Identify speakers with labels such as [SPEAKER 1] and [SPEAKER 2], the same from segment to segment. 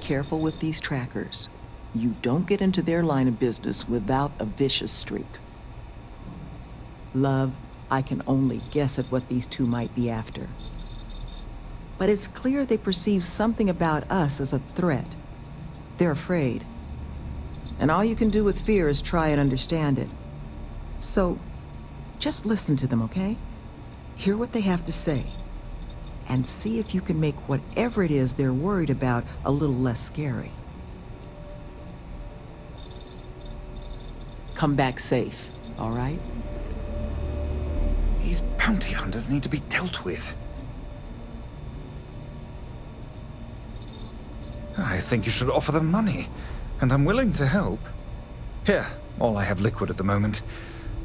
[SPEAKER 1] careful with these trackers. You don't get into their line of business without a vicious streak. Love, I can only guess at what these two might be after. But it's clear they perceive something about us as a threat. They're afraid. And all you can do with fear is try and understand it. So, just listen to them, okay? Hear what they have to say. And see if you can make whatever it is they're worried about a little less scary. Come back safe, all right?
[SPEAKER 2] These bounty hunters need to be dealt with. I think you should offer them money, and I'm willing to help. Here, all I have liquid at the moment.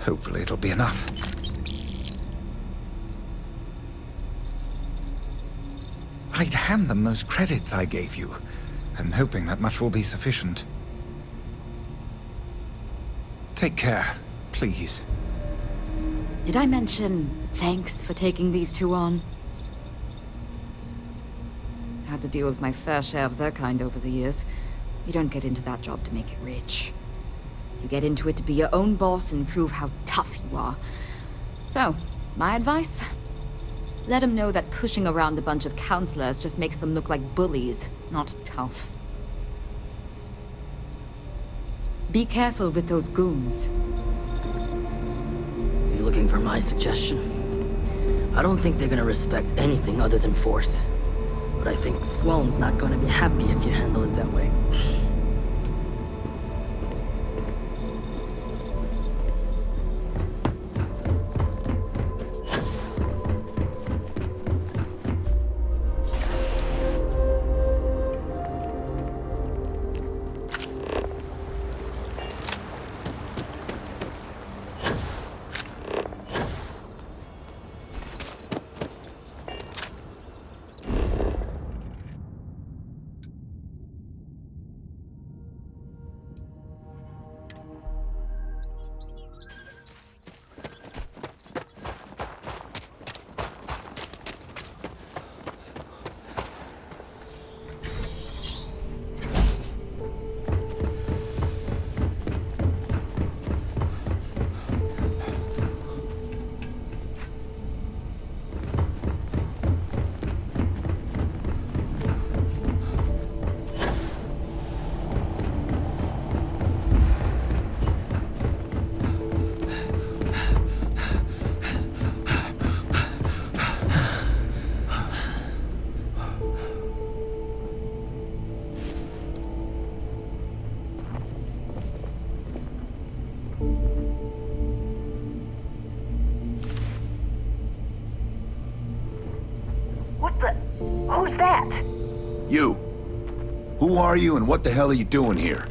[SPEAKER 2] Hopefully it'll be enough. I'd hand them those credits I gave you. I'm hoping that much will be sufficient. Take care, please.
[SPEAKER 3] Did I mention thanks for taking these two on? Had to deal with my fair share of their kind over the years. You don't get into that job to make it rich. You get into it to be your own boss and prove how tough you are. So, my advice? Let them know that pushing around a bunch of counselors just makes them look like bullies, not tough. Be careful with those goons.
[SPEAKER 4] Are you looking for my suggestion? I don't think they're gonna respect anything other than force. But I think Sloan's not gonna be happy if you handle it that way.
[SPEAKER 5] Who's that?
[SPEAKER 6] You. Who are you and what the hell are you doing here?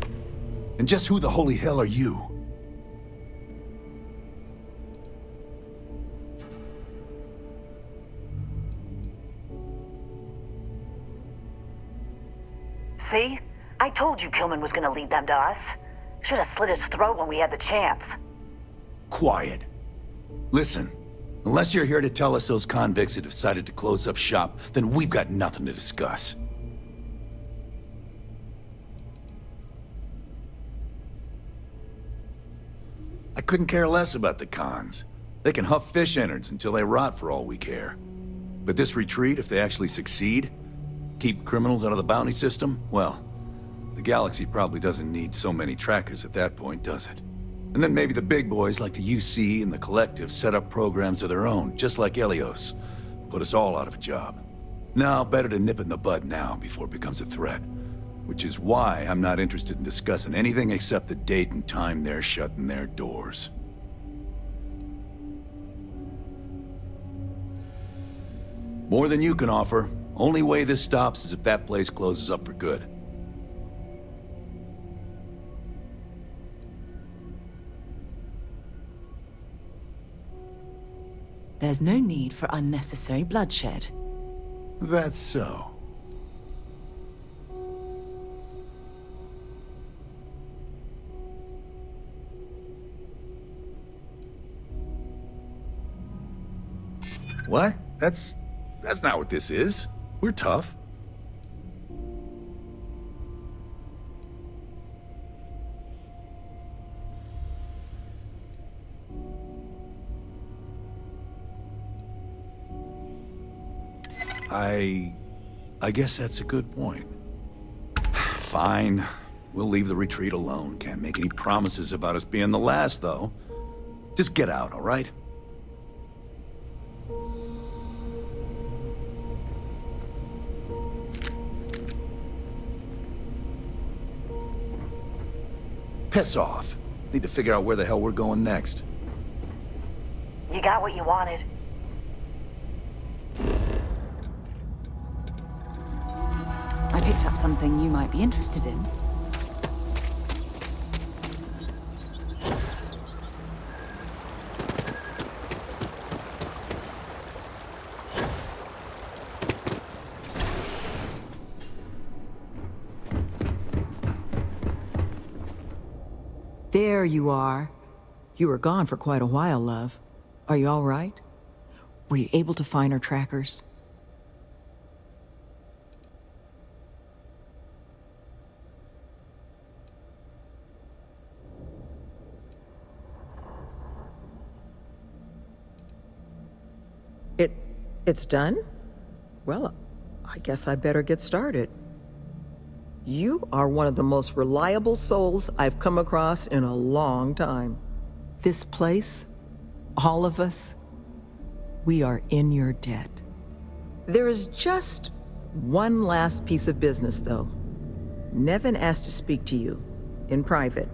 [SPEAKER 6] And just who the holy hell are you?
[SPEAKER 5] See? I told you Kilman was gonna lead them to us. Should have slit his throat when we had the chance.
[SPEAKER 6] Quiet. Listen, unless you're here to tell us those convicts have decided to close up shop, then we've got nothing to discuss. I couldn't care less about the cons. They can huff fish innards until they rot for all we care. But this retreat, if they actually succeed, keep criminals out of the bounty system, well, the galaxy probably doesn't need so many trackers at that point, does it? And then maybe the big boys like the UC and the Collective set up programs of their own, just like Helios. Put us all out of a job. Now, better to nip it in the bud now before it becomes a threat. Which is why I'm not interested in discussing anything except the date and time they're shutting their doors. More than you can offer. Only way this stops is if that place closes up for good.
[SPEAKER 7] There's no need for unnecessary bloodshed.
[SPEAKER 6] That's so. What? That's not what this is. We're tough. I guess that's a good point. Fine. We'll leave the retreat alone. Can't make any promises about us being the last, though. Just get out, all right? Piss off. Need to figure out where the hell we're going next.
[SPEAKER 5] You got what you wanted.
[SPEAKER 7] I picked up something you might be interested in.
[SPEAKER 1] There you are. You were gone for quite a while, love. Are you all right? Were you able to find our trackers? It's done? Well, I guess I better get started. You are one of the most reliable souls I've come across in a long time. This place, all of us, we are in your debt. There is just one last piece of business, though. Nevan asked to speak to you, in private.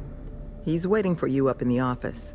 [SPEAKER 1] He's waiting for you up in the office.